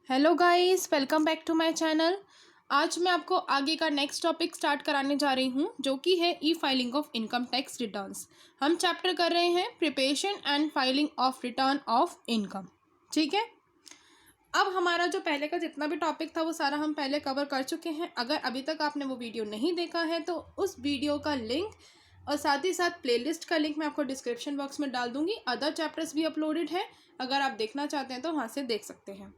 Hello guys, welcome back to my channel. आज मैं आपको आगे का नेक्स्ट टॉपिक स्टार्ट कराने जा रही हूँ, जो कि है ई filing of income tax returns. हम चैप्टर कर रहे हैं preparation and filing of return of income. ठीक है, अब हमारा जो पहले का जितना भी टॉपिक था वो सारा हम पहले कवर कर चुके हैं। अगर अभी तक आपने वो वीडियो नहीं देखा है तो उस वीडियो का लिंक और साथ ही साथ प्लेलिस्ट का लिंक मैं आपको डिस्क्रिप्शन बॉक्स में डाल दूंगी। अदर चैप्टर्स भी अपलोडेड है, अगर आप देखना चाहते हैं तो वहाँ से देख सकते हैं।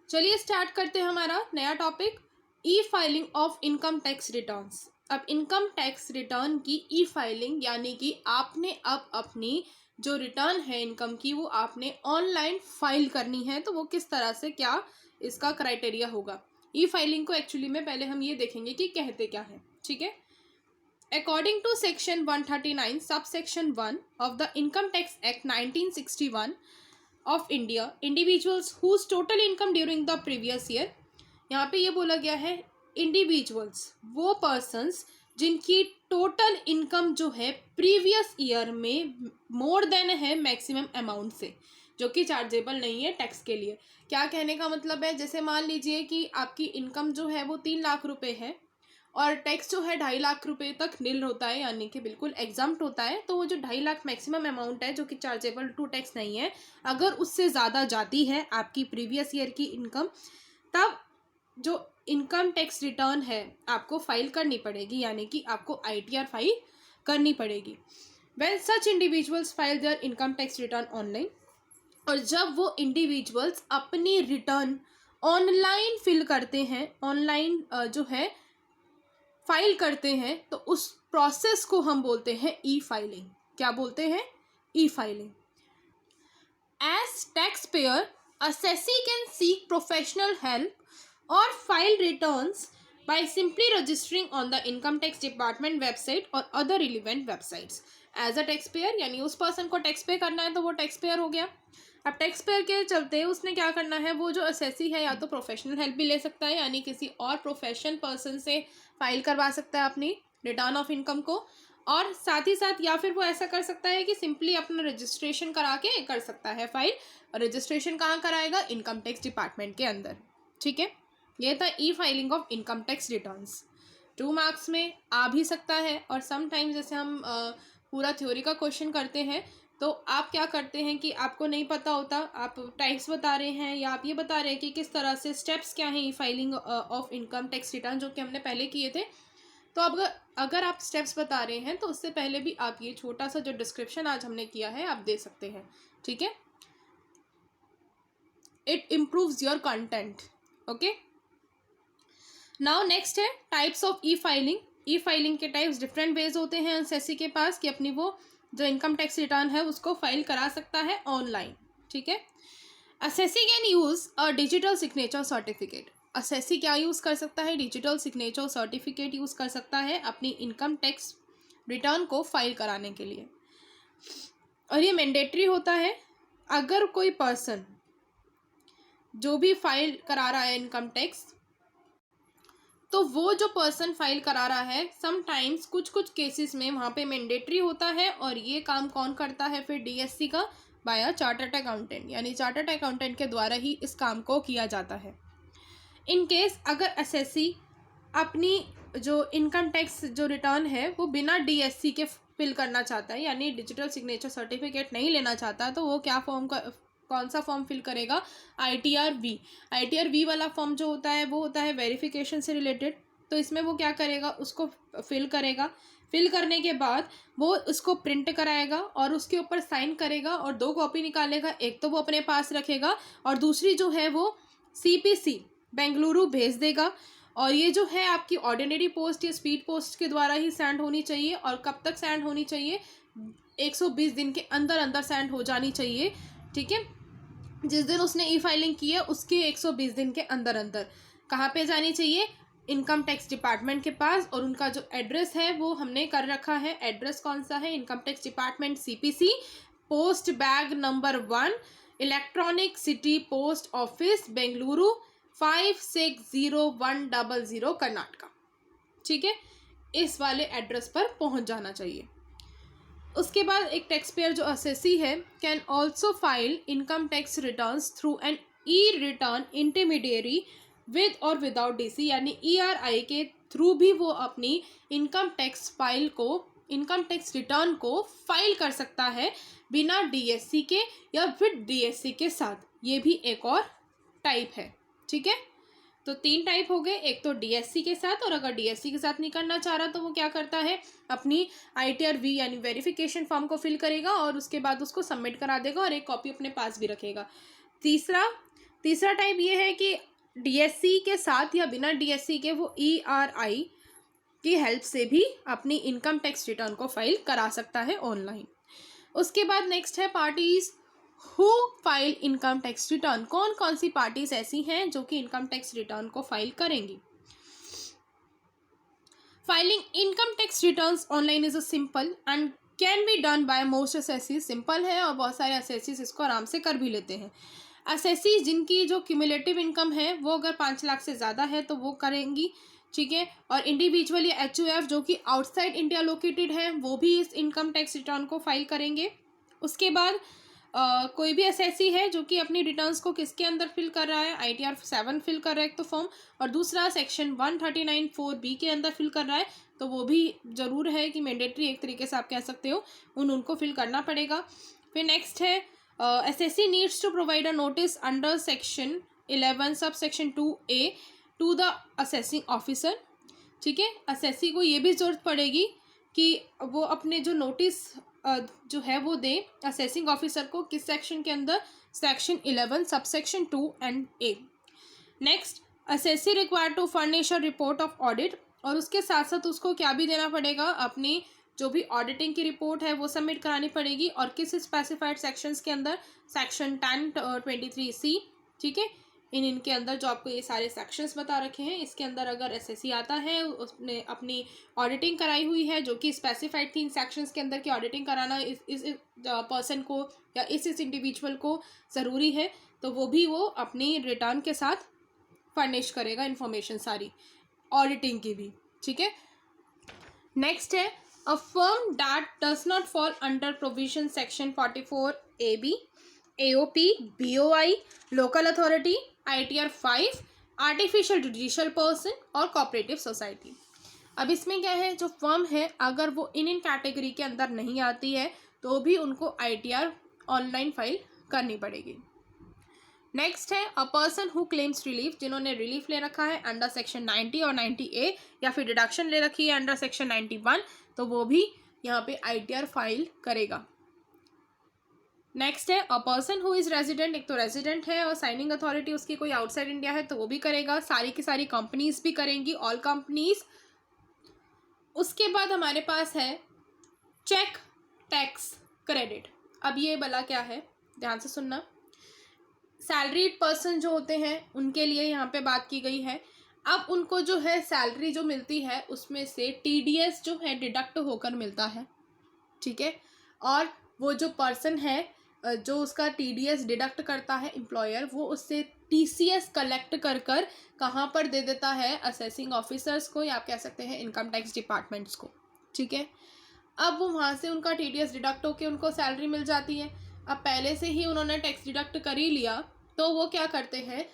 चलिए स्टार्ट करते हैं हमारा नया topic, E filing of income tax returns. अब इनकम टैक्स रिटर्न की ई फाइलिंग यानी कि आपने अब अपनी जो रिटर्न है इनकम की वो आपने ऑनलाइन फाइल करनी है। तो वो किस तरह से, क्या इसका क्राइटेरिया होगा। ई फाइलिंग को एक्चुअली में पहले हम ये देखेंगे कि कहते क्या है। ठीक है, according to section 139 sub section 1 of the income tax act 1961 of India, individuals whose total income during the previous year. यहाँ पे ये बोला गया है इंडिविजुअल्स, वो पर्सन्स जिनकी टोटल इनकम जो है प्रीवियस ईयर में मोर देन है मैक्सिमम अमाउंट से, जो कि चार्जेबल नहीं है टैक्स के लिए। क्या कहने का मतलब है, जैसे मान लीजिए कि आपकी इनकम जो है वो 3 लाख रुपए है और टैक्स जो है 2.5 लाख रुपए तक नील होता है, यानी कि बिल्कुल एग्जाम्प्ट होता है। तो वो जो 2.5 लाख मैक्सिमम अमाउंट है जो कि चार्जेबल टू टैक्स नहीं है, अगर उससे ज़्यादा जाती है आपकी प्रीवियस ईयर की इनकम, तब जो इनकम टैक्स रिटर्न है आपको फाइल करनी पड़ेगी, यानी कि आपको ITR फाइल करनी पड़ेगी। When such individuals file there income tax return online, और जब वो इंडिविजुअल्स अपनी रिटर्न ऑनलाइन फिल करते हैं, ऑनलाइन जो है फाइल करते हैं, तो उस प्रोसेस को हम बोलते हैं ई फाइलिंग। क्या बोलते हैं? E filing. As taxpayer, assessee can seek professional help or file returns by simply registering on the income tax department website or other relevant websites. As a taxpayer यानी उस person को tax पे करना है तो वो tax payer हो गया। अब टैक्स पेयर के चलते उसने क्या करना है, वो जो असेसी है या तो प्रोफेशनल हेल्प भी ले सकता है, यानी किसी और प्रोफेशनल पर्सन से फाइल करवा सकता है अपनी रिटर्न ऑफ इनकम को, और साथ ही साथ या फिर वो ऐसा कर सकता है कि सिंपली अपना रजिस्ट्रेशन करा के कर सकता है फाइल। और रजिस्ट्रेशन कहाँ कराएगा? इनकम टैक्स डिपार्टमेंट के अंदर। ठीक है, ये था ई filing of income tax returns. 2 marks में आ भी सकता है, और समटाइम्स जैसे हम पूरा थ्योरी का क्वेश्चन करते हैं तो आप क्या करते हैं कि आपको नहीं पता होता, आप टाइप्स बता रहे हैं या आप ये बता रहे हैं कि किस तरह से स्टेप्स क्या हैं e filing of income tax return, जो कि हमने पहले किए थे। तो अब अगर आप स्टेप्स बता रहे हैं तो उससे पहले भी आप ये छोटा सा जो डिस्क्रिप्शन आज हमने किया है आप दे सकते हैं। ठीक है, it improves your content. Okay, now next है types of e filing. E filing के टाइप्स डिफरेंट वेज होते हैं असेसी के पास कि अपनी वो जो इनकम टैक्स रिटर्न है उसको फाइल करा सकता है ऑनलाइन। ठीक है, assessee can use a digital signature certificate. Assessee क्या यूज़ कर सकता है? डिजिटल सिग्नेचर सर्टिफिकेट यूज़ कर सकता है अपनी इनकम टैक्स रिटर्न को फाइल कराने के लिए, और ये मैंडेटरी होता है। अगर कोई पर्सन जो भी फाइल करा रहा है इनकम टैक्स, तो वो जो पर्सन फाइल करा रहा है समटाइम्स कुछ केसेस में वहाँ पे मैंडेटरी होता है, और ये काम कौन करता है फिर? DSC का बाया चार्टर्ड अकाउंटेंट, यानी चार्टर्ड अकाउंटेंट के द्वारा ही इस काम को किया जाता है। इन केस अगर असेसी अपनी जो इनकम टैक्स जो रिटर्न है वो बिना DSC के फिल करना चाहता है, यानी डिजिटल सिग्नेचर सर्टिफिकेट नहीं लेना चाहता, तो वो क्या कौन सा फॉर्म फिल करेगा? ITR V। ITR V वाला फॉर्म जो होता है वो होता है वेरिफिकेशन से रिलेटेड। तो इसमें वो क्या करेगा, उसको फिल करेगा। फिल करने के बाद वो उसको प्रिंट कराएगा और उसके ऊपर साइन करेगा और 2 कॉपी निकालेगा। एक तो वो अपने पास रखेगा और दूसरी जो है वो CPC बेंगलुरु भेज देगा। और ये जो है आपकी ऑर्डिनरी पोस्ट या स्पीड पोस्ट के द्वारा ही सेंड होनी चाहिए। और कब तक सेंड होनी चाहिए? 120 दिन के अंदर अंदर सेंड हो जानी चाहिए। ठीक है, जिस दिन उसने ई फाइलिंग की है उसके 120 दिन के अंदर अंदर कहाँ पे जानी चाहिए? इनकम टैक्स डिपार्टमेंट के पास। और उनका जो एड्रेस है वो हमने कर रखा है। एड्रेस कौन सा है? Income tax department CPC, post bag number 1, electronic city post office, Bengaluru 560100 Karnataka. ठीक है, इस वाले एड्रेस पर पहुंच जाना चाहिए। उसके बाद एक टैक्स पेयर जो असेसी है can also file income tax returns through an e return intermediary with और विदाउट डीसी यानी ERI के थ्रू भी वो अपनी इनकम टैक्स रिटर्न को फाइल कर सकता है बिना DSC के या विद DSC के साथ। ये भी एक और टाइप है। ठीक है, तो 3 टाइप हो गए। एक तो DSC के साथ, और अगर DSC के साथ नहीं करना चाह रहा तो वो क्या करता है, अपनी ITR-V यानी वेरिफिकेशन फॉर्म को फिल करेगा और उसके बाद उसको सबमिट करा देगा और एक कॉपी अपने पास भी रखेगा। तीसरा टाइप ये है कि DSC के साथ या बिना DSC के वो ERI की हेल्प से भी अपनी इनकम टैक्स रिटर्न को फाइल करा सकता है ऑनलाइन। उसके बाद नेक्स्ट है parties who file income tax return. कौन कौन सी पार्टीज ऐसी हैं जो कि इनकम टैक्स रिटर्न को फाइल करेंगी। Filing income tax returns online is a simple and can be done by most assessees. Simple है और बहुत सारे असेसीज इसको आराम से कर भी लेते हैं। असेसीज जिनकी जो क्यूमुलेटिव इनकम है वो अगर 5 लाख से ज़्यादा है तो वो करेंगी। ठीक है, और इंडिविजुअल या HUF जो कि आउटसाइड इंडिया लोकेटेड है वो भी इस इनकम टैक्स रिटर्न को फाइल करेंगे। उसके बाद कोई भी एसएससी है जो कि अपनी रिटर्न्स को किसके अंदर फिल कर रहा है, ITR 7 फिल कर रहा है एक तो फॉर्म, और दूसरा सेक्शन 139(4)B के अंदर फिल कर रहा है, तो वो भी ज़रूर है कि मैंडेटरी एक तरीके से आप कह सकते हो उनको फिल करना पड़ेगा। फिर नेक्स्ट है assessee needs to provide a notice under section 11 sub section 2A to the assessing officer. ठीक है, असेसी को ये भी ज़रूरत पड़ेगी कि वो अपने जो नोटिस जो है वो दे असेसिंग ऑफिसर को, किस सेक्शन के अंदर, section 11 sub section 2 and A। Next, assessee required to furnish a report of audit, और उसके साथ साथ उसको क्या भी देना पड़ेगा, अपनी जो भी ऑडिटिंग की रिपोर्ट है वो सबमिट करानी पड़ेगी, और किस स्पेसिफाइड सेक्शंस के अंदर, सेक्शन 1023C। ठीक है, इनके अंदर जो आपको ये सारे सेक्शंस बता रखे हैं, इसके अंदर अगर एसएससी आता है, उसने अपनी ऑडिटिंग कराई हुई है जो कि स्पेसिफाइड 3 सेक्शंस के अंदर की ऑडिटिंग कराना इस पर्सन को या इस इंडिविजुअल को ज़रूरी है, तो वो भी वो अपनी रिटर्न के साथ फर्निश करेगा इन्फॉर्मेशन सारी ऑडिटिंग की भी। ठीक है, नेक्स्ट है a firm that does not fall under provision section 44AB, AOP, BOI, local authority, ITR 5, artificial judicial person और कोऑपरेटिव सोसाइटी। अब इसमें क्या है, जो फर्म है अगर वो इन कैटेगरी के अंदर नहीं आती है तो भी उनको ITR ऑनलाइन फाइल करनी पड़ेगी। नेक्स्ट है a person who claims relief, जिन्होंने रिलीफ ले रखा है अंडर सेक्शन 90 और 90A, या फिर डिडक्शन ले रखी है अंडर सेक्शन 91, तो वो भी यहाँ पे ITR फाइल करेगा। नेक्स्ट है a person who is resident, एक तो रेजिडेंट है और साइनिंग अथॉरिटी उसकी कोई आउटसाइड इंडिया है तो वो भी करेगा, सारी की सारी कंपनीज भी करेंगी, ऑल कंपनीज। उसके बाद हमारे पास है चेक टैक्स क्रेडिट। अब ये भला क्या है, ध्यान से सुनना। सैलरीड पर्सन जो होते हैं उनके लिए यहाँ पे बात की गई है। अब उनको जो है सैलरी जो मिलती है उसमें से TDS जो है डिडक्ट होकर मिलता है। ठीक है, और वो जो पर्सन है जो उसका TDS डिडक्ट करता है एम्प्लॉयर, वो उससे TCS कलेक्ट कर कहाँ पर दे देता है, असेसिंग ऑफिसर्स को, या आप कह सकते हैं इनकम टैक्स डिपार्टमेंट्स को। ठीक है, अब वो वहाँ से उनका TDS डिडक्ट होकर उनको सैलरी मिल जाती है। अब पहले से ही उन्होंने टैक्स डिडक्ट कर ही लिया तो वो क्या करते हैं,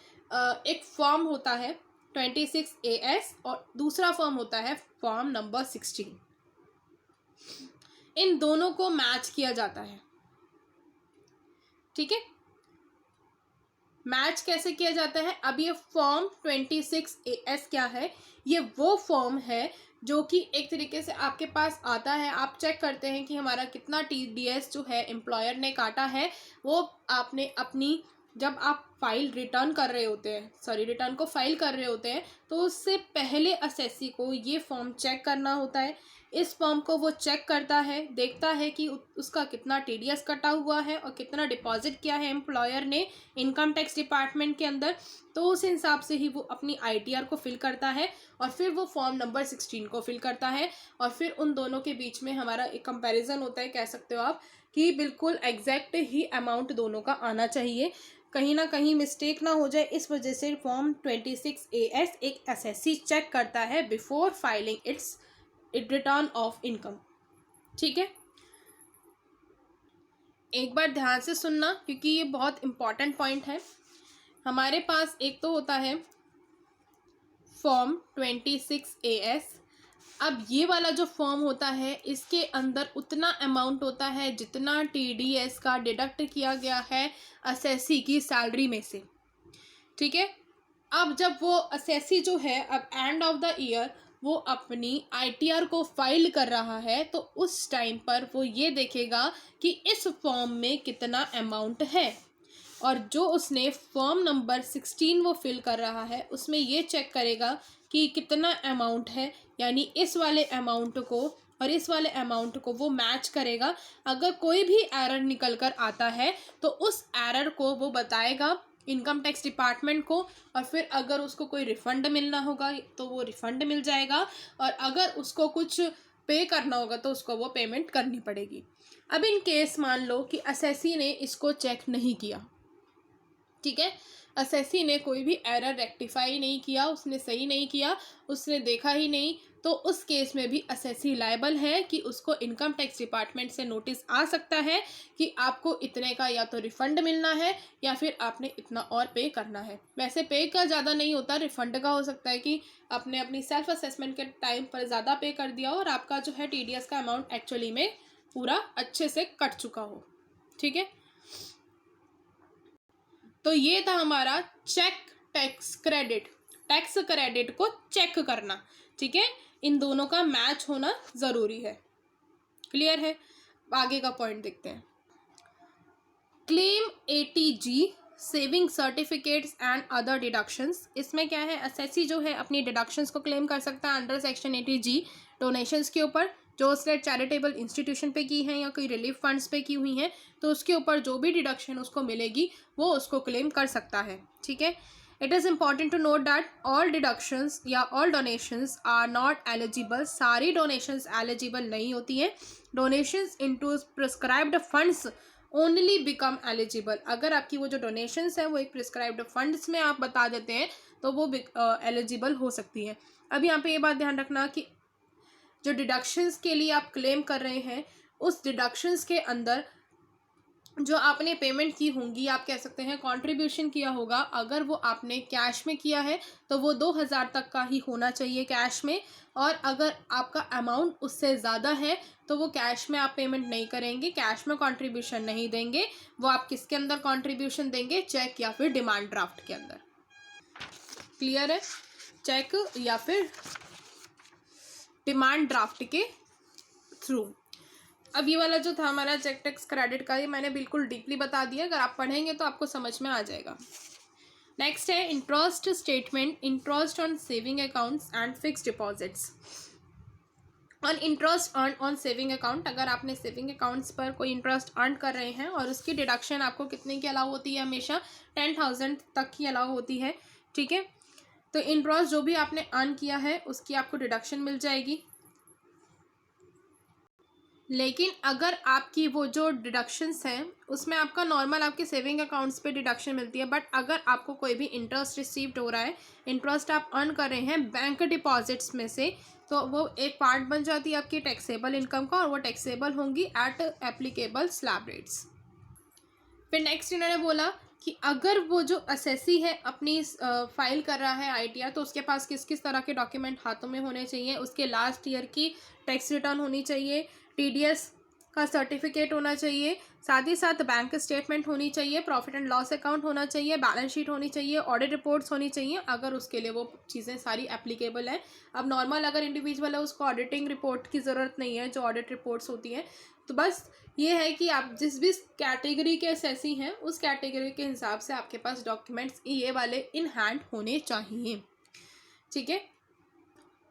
एक फॉर्म होता है 26AS और दूसरा फॉर्म होता है फॉर्म नंबर 16। इन दोनों को मैच किया जाता है। ठीक है, मैच कैसे किया जाता है, अब ये फॉर्म 26AS क्या है, ये वो फॉर्म है जो कि एक तरीके से आपके पास आता है, आप चेक करते हैं कि हमारा कितना TDS जो है एम्प्लॉयर ने काटा है, वो आपने अपनी जब आप फाइल रिटर्न कर रहे होते हैं, रिटर्न को फाइल कर रहे होते हैं, तो उससे पहले असेसी को ये फॉर्म चेक करना होता है। इस फॉर्म को वो चेक करता है, देखता है कि उसका कितना TDS कटा हुआ है और कितना डिपॉजिट किया है एम्प्लॉयर ने इनकम टैक्स डिपार्टमेंट के अंदर, तो उस हिसाब से ही वो अपनी ITR को फिल करता है और फिर वो फॉर्म नंबर 16 को फिल करता है, और फिर उन दोनों के बीच में हमारा एक कंपैरिजन होता है, कह सकते हो आप कि बिल्कुल एग्जैक्ट ही अमाउंट दोनों का आना चाहिए, कहीं ना कहीं मिस्टेक ना हो जाए, इस वजह से फॉर्म 26AS एक एसएससी चेक करता है before filing it's return of income. ठीक है, एक बार ध्यान से सुनना क्योंकि ये बहुत इंपॉर्टेंट पॉइंट है। हमारे पास एक तो होता है फॉर्म 26AS। अब ये वाला जो फॉर्म होता है इसके अंदर उतना अमाउंट होता है जितना TDS का डिडक्ट किया गया है असेसी की सैलरी में से, ठीक है। अब जब वो असेसी जो है अब एंड ऑफ द ईयर वो अपनी ITR को फाइल कर रहा है, तो उस टाइम पर वो ये देखेगा कि इस फॉर्म में कितना अमाउंट है, और जो उसने फॉर्म नंबर 16 वो फिल कर रहा है उसमें ये चेक करेगा कि कितना अमाउंट है, यानी इस वाले अमाउंट को और इस वाले अमाउंट को वो मैच करेगा। अगर कोई भी एरर निकल कर आता है तो उस एरर को वो बताएगा इनकम टैक्स डिपार्टमेंट को, और फिर अगर उसको कोई रिफ़ंड मिलना होगा तो वो रिफ़ंड मिल जाएगा, और अगर उसको कुछ पे करना होगा तो उसको वो पेमेंट करनी पड़ेगी। अब इन केस मान लो कि असेसी ने इसको चेक नहीं किया, ठीक है, असेसी ने कोई भी एरर रेक्टिफाई नहीं किया, उसने सही नहीं किया, उसने देखा ही नहीं, तो उस केस में भी असेसी लायबल है कि उसको इनकम टैक्स डिपार्टमेंट से नोटिस आ सकता है कि आपको इतने का या तो रिफ़ंड मिलना है या फिर आपने इतना और पे करना है। वैसे पे का ज़्यादा नहीं होता, रिफ़ंड का हो सकता है कि आपने अपनी सेल्फ असेसमेंट के टाइम पर ज़्यादा पे कर दिया और आपका जो है TDS का अमाउंट एक्चुअली में पूरा अच्छे से कट चुका हो, ठीक है। तो ये था हमारा check tax credit, tax credit को चेक करना, ठीक है। इन दोनों का मैच होना ज़रूरी है। क्लियर है? आगे का पॉइंट देखते हैं। Claim ATG saving certificates and other deductions. इसमें क्या है, असेसी जो है अपनी डिडक्शंस को क्लेम कर सकता है अंडर सेक्शन 80G डोनेशंस के ऊपर, जो उसने चैरिटेबल इंस्टीट्यूशन पे की हैं या कोई रिलीफ फंड्स पे की हुई हैं, तो उसके ऊपर जो भी डिडक्शन उसको मिलेगी वो उसको क्लेम कर सकता है, ठीक है। It is important to note that all deductions या all donations are not eligible. सारी डोनेशंस एलिजिबल नहीं होती हैं। Donations into prescribed funds only become eligible. अगर आपकी वो जो डोनेशंस हैं वो एक प्रिस्क्राइब्ड फंड्स में आप बता देते हैं तो वो एलिजिबल हो सकती है। अब यहाँ पे ये बात ध्यान रखना कि जो डिडक्शंस के लिए आप क्लेम कर रहे हैं उस डिडक्शंस के अंदर जो आपने पेमेंट की होंगी, आप कह सकते हैं कंट्रीब्यूशन किया होगा, अगर वो आपने कैश में किया है तो वो 2000 तक का ही होना चाहिए कैश में, और अगर आपका अमाउंट उससे ज़्यादा है तो वो कैश में आप पेमेंट नहीं करेंगे, कैश में कंट्रीब्यूशन नहीं देंगे। वो आप किसके अंदर कंट्रीब्यूशन देंगे, चेक या फिर डिमांड ड्राफ्ट के अंदर। क्लियर है? चेक या फिर डिमांड ड्राफ्ट के थ्रू। अब ये वाला जो था हमारा चेक टैक्स क्रेडिट का, ये मैंने बिल्कुल डीपली बता दिया, अगर आप पढ़ेंगे तो आपको समझ में आ जाएगा। नेक्स्ट है interest statement, interest on saving accounts and fixed deposits. On interest earn on saving account, अगर आपने सेविंग अकाउंट्स पर कोई इंटरेस्ट अर्न कर रहे हैं और उसकी डिडक्शन आपको कितने की अलाउ होती है, हमेशा 10,000 तक की अलाउ होती है, ठीक है। तो इंटरेस्ट जो भी आपने अर्न किया है उसकी आपको डिडक्शन मिल जाएगी। लेकिन अगर आपकी वो जो डिडक्शंस हैं उसमें आपका नॉर्मल आपके सेविंग अकाउंट्स पे डिडक्शन मिलती है, बट अगर आपको कोई भी इंटरेस्ट रिसीव्ड हो रहा है, इंटरेस्ट आप अर्न कर रहे हैं बैंक डिपॉजिट्स में से, तो वो एक पार्ट बन जाती है आपकी टैक्सेबल इनकम का, और वो टैक्सेबल होंगी एट एप्लीकेबल स्लैब रेट्स। फिर नेक्स्ट इन्होंने बोला कि अगर वो जो असेसी है अपनी फाइल कर रहा है ITR, तो उसके पास किस किस तरह के डॉक्यूमेंट हाथों में होने चाहिए, उसके लास्ट ईयर की टैक्स रिटर्न होनी चाहिए, TDS का सर्टिफिकेट होना चाहिए, साथ ही साथ बैंक स्टेटमेंट होनी चाहिए, प्रॉफिट एंड लॉस अकाउंट होना चाहिए, बैलेंस शीट होनी चाहिए, ऑडिट रिपोर्ट्स होनी चाहिए, अगर उसके लिए वो चीज़ें सारी एप्लीकेबल हैं। अब नॉर्मल अगर इंडिविजुअल है उसको ऑडिटिंग रिपोर्ट की ज़रूरत नहीं है, जो ऑडिट रिपोर्ट्स होती हैं, तो बस ये है कि आप जिस भी कैटेगरी के असेसी हैं उस कैटेगरी के हिसाब से आपके पास डॉक्यूमेंट्स ये वाले इन हैंड होने चाहिए, ठीक है।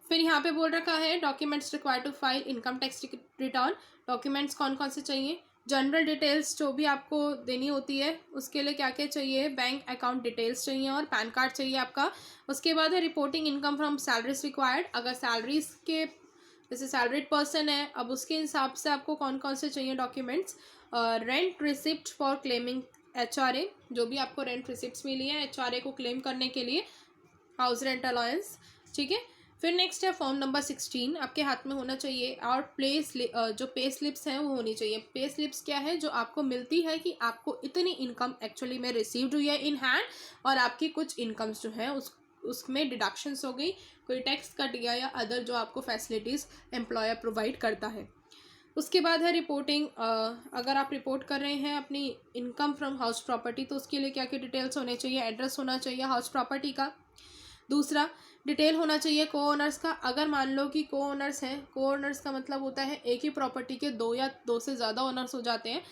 फिर यहाँ पे बोल रखा है documents required to file income tax return. Documents कौन कौन से चाहिए, जनरल डिटेल्स जो भी आपको देनी होती है उसके लिए क्या क्या चाहिए, बैंक अकाउंट डिटेल्स चाहिए और पैन कार्ड चाहिए आपका। उसके बाद है reporting income from salaries required, अगर सैलरीज के जैसे सैलरीड पर्सन है अब उसके हिसाब से आपको कौन कौन से चाहिए documents. Rent receipt for claiming HRA, जो भी आपको रेंट रिसिप्ट्स मिली है HRA को क्लेम करने के लिए, हाउस रेंट अलाउंस, ठीक है। फिर नेक्स्ट है फॉर्म नंबर 16, आपके हाथ में होना चाहिए। और जो पे स्लिप्स हैं वो होनी चाहिए। पे स्लिप्स क्या है, जो आपको मिलती है कि आपको इतनी इनकम एक्चुअली में रिसीव्ड हुई है इन हैंड, और आपकी कुछ इनकम्स जो है उसमें डिडक्शंस हो गई, कोई टैक्स कट गया, या अदर जो आपको फैसिलिटीज़ एम्प्लॉयर प्रोवाइड करता है। उसके बाद है रिपोर्टिंग। अगर आप रिपोर्ट कर रहे हैं अपनी इनकम फ्रॉम हाउस प्रॉपर्टी, तो उसके लिए क्या क्या डिटेल्स होने चाहिए। एड्रेस होना चाहिए हाउस प्रॉपर्टी का। दूसरा, डिटेल होना चाहिए को ओनर्स का। अगर मान लो कि को ओनर्स हैं, को ओनर्स का मतलब होता है एक ही प्रॉपर्टी के दो या दो से ज़्यादा ओनर्स हो जाते हैं,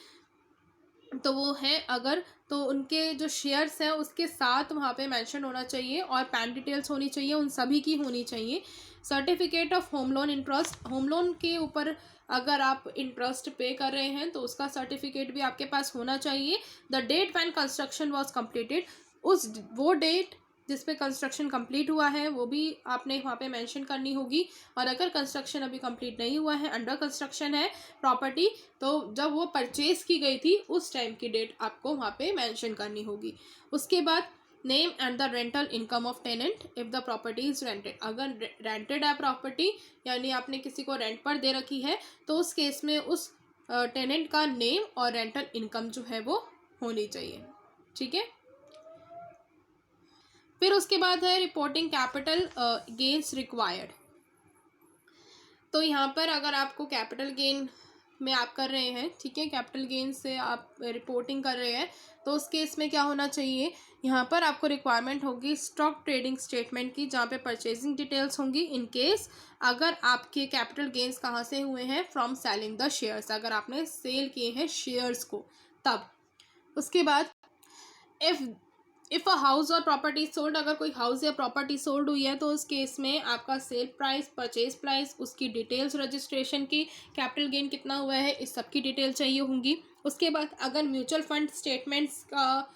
तो वो है अगर, तो उनके जो शेयर्स हैं उसके साथ वहाँ पे मेंशन होना चाहिए, और पैन डिटेल्स होनी चाहिए, उन सभी की होनी चाहिए। Certificate of home loan interest, home loan के ऊपर अगर आप इंटरेस्ट पे कर रहे हैं तो उसका सर्टिफिकेट भी आपके पास होना चाहिए। The date when construction was completed, वो डेट जिस पे कंस्ट्रक्शन कंप्लीट हुआ है वो भी आपने वहाँ पे मेंशन करनी होगी। और अगर कंस्ट्रक्शन अभी कंप्लीट नहीं हुआ है, अंडर कंस्ट्रक्शन है प्रॉपर्टी, तो जब वो परचेज की गई थी उस टाइम की डेट आपको वहाँ पे मेंशन करनी होगी। उसके बाद name and the rental income of tenant if the property is rented. अगर रेंटेड है प्रॉपर्टी, यानी आपने किसी को रेंट पर दे रखी है, तो उस केस में उस टेनेंट का नेम और रेंटल इनकम जो है वो होनी चाहिए। ठीक है। फिर उसके बाद है रिपोर्टिंग कैपिटल गेन्स रिक्वायर्ड। तो यहाँ पर अगर आपको कैपिटल गेन में आप कर रहे हैं, ठीक है, कैपिटल गेन से आप रिपोर्टिंग कर रहे हैं, तो उस केस में क्या होना चाहिए, यहाँ पर आपको रिक्वायरमेंट होगी स्टॉक ट्रेडिंग स्टेटमेंट की, जहाँ पे परचेजिंग डिटेल्स होंगी। इन केस अगर आपके कैपिटल गेन्स कहाँ से हुए हैं, फ्रॉम सेलिंग द शेयर्स, अगर आपने सेल किए हैं शेयर्स को तब। उसके बाद इफ़ अ हाउस और प्रॉपर्टी सोल्ड, अगर कोई हाउस या प्रॉपर्टी सोल्ड हुई है तो उस केस में आपका सेल प्राइस, परचेज प्राइस, उसकी डिटेल्स, रजिस्ट्रेशन की, कैपिटल गेन कितना हुआ है, इस सब की डिटेल चाहिए होंगी। उसके बाद अगर म्यूचुअल फंड स्टेटमेंट्स का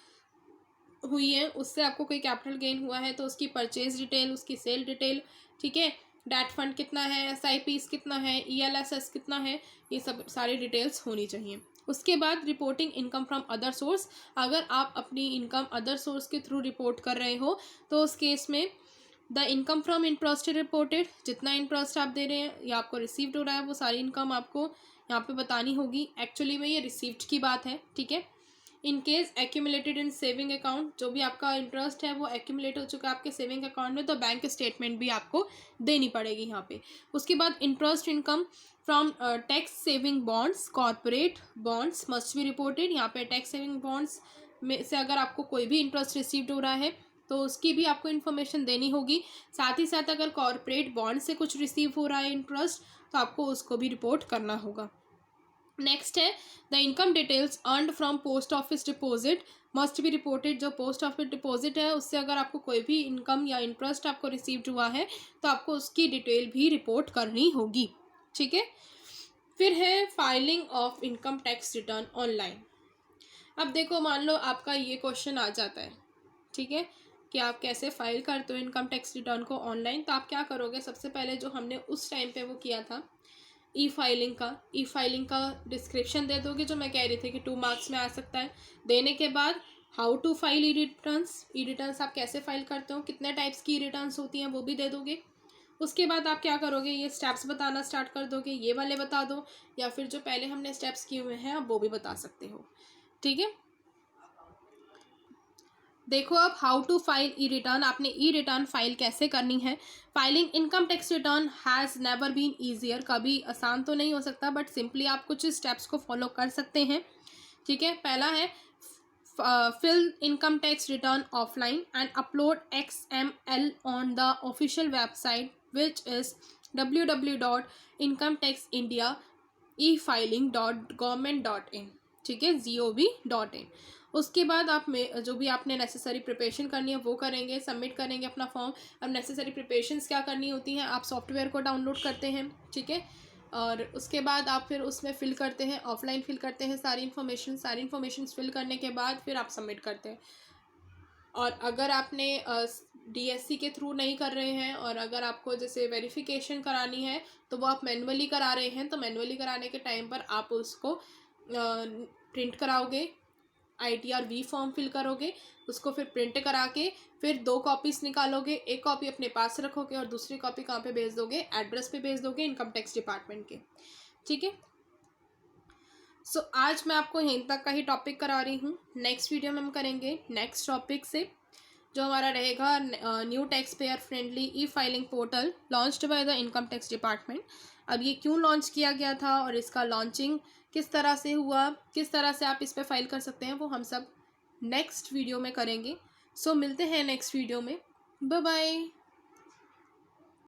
हुई है, उससे आपको कोई कैपिटल गेन हुआ है तो उसकी परचेज डिटेल, उसकी सेल डिटेल, ठीक है, डेट फंड कितना है, SIPs कितना है, ELSS कितना है, ये सब सारी डिटेल्स होनी चाहिए। उसके बाद reporting income from other source, अगर आप अपनी इनकम अदर सोर्स के थ्रू रिपोर्ट कर रहे हो तो उस केस में the income from interest reported, जितना इंटरेस्ट आप दे रहे हैं या आपको रिसीव्ड हो रहा है वो सारी इनकम आपको यहाँ पे बतानी होगी। एक्चुअली में ये रिसीव्ड की बात है, ठीक है। In case accumulated in saving account, जो भी आपका इंटरेस्ट है वो एक्यूमुलेट हो चुका है आपके सेविंग अकाउंट में, तो बैंक स्टेटमेंट भी आपको देनी पड़ेगी यहाँ पे। उसके बाद interest income from tax saving bonds, corporate bonds must be reported. यहाँ पे टैक्स सेविंग बॉन्ड्स में से अगर आपको कोई भी इंटरेस्ट रिसीव्ड हो रहा है तो उसकी भी आपको इन्फॉर्मेशन देनी होगी। साथ ही साथ अगर कॉर्पोरेट बॉन्ड से कुछ रिसीव हो रहा है इंटरेस्ट, तो आपको उसको भी रिपोर्ट करना होगा। नेक्स्ट है the income details earned from post office deposit must be reported. जो पोस्ट ऑफिस डिपॉजिट है उससे अगर आपको कोई भी इनकम या इंटरेस्ट आपको रिसीव्ड हुआ है तो आपको उसकी डिटेल भी रिपोर्ट करनी होगी, ठीक है। फिर है filing of income tax return online. अब देखो, मान लो आपका ये क्वेश्चन आ जाता है, ठीक है, कि आप कैसे फाइल करते हो इनकम टैक्स रिटर्न को ऑनलाइन। तो आप क्या करोगे, सबसे पहले जो हमने उस टाइम पे वो किया था ई फाइलिंग का डिस्क्रिप्शन दे दोगे, जो मैं कह रही थी कि 2 मार्क्स में आ सकता है। देने के बाद how to file e returns आप कैसे फाइल करते हो, कितने टाइप्स की रिटर्न्स होती हैं वो भी दे दोगे। उसके बाद आप क्या करोगे, ये स्टेप्स बताना स्टार्ट कर दोगे, ये वाले बता दो, या फिर जो पहले हमने स्टेप्स किए हुए हैं आप वो भी बता सकते हो, ठीक है। देखो अब how to file e return, आपने ई रिटर्न फाइल कैसे करनी है। Filing income tax return has never been easier, कभी आसान तो नहीं हो सकता, बट सिंपली आप कुछ स्टेप्स को फॉलो कर सकते हैं, ठीक है। पहला है fill income tax return offline and upload XML on the official website which is www.incometaxindia.efiling.government.in, ठीक है, gov.in। उसके बाद आप में जो भी आपने नेसेसरी प्रिपरेशन करनी है वो करेंगे, सबमिट करेंगे अपना फॉर्म। अब नेसेसरी प्रिपरेशंस क्या करनी होती हैं, आप सॉफ्टवेयर को डाउनलोड करते हैं, ठीक है, और उसके बाद आप फिर उसमें फ़िल करते हैं, ऑफलाइन फ़िल करते हैं सारी इन्फॉर्मेशन फ़िल करने के बाद फिर आप सबमिट करते हैं। और अगर आपने DSC के थ्रू नहीं कर रहे हैं और अगर आपको जैसे वेरिफिकेशन करानी है तो वो आप मैनुअली करा रहे हैं, तो मैनुअली कराने के टाइम पर आप उसको प्रिंट कराओगे, ITR-V फॉर्म फिल करोगे, उसको फिर प्रिंट करा के फिर 2 कॉपीज़ निकालोगे, एक कॉपी अपने पास रखोगे और दूसरी कॉपी कहाँ पे भेज दोगे, एड्रेस पे भेज दोगे इनकम टैक्स डिपार्टमेंट के। ठीक है, सो आज मैं आपको यहीं तक का ही टॉपिक करा रही हूँ। नेक्स्ट वीडियो में हम करेंगे नेक्स्ट टॉपिक से, जो हमारा रहेगा new tax payer friendly E filing portal launched by the income tax department. अब ये क्यों लॉन्च किया गया था और इसका लॉन्चिंग किस तरह से हुआ, किस तरह से आप इस पर फाइल कर सकते हैं, वो हम सब नेक्स्ट वीडियो में करेंगे। सो मिलते हैं नेक्स्ट वीडियो में। Bye bye.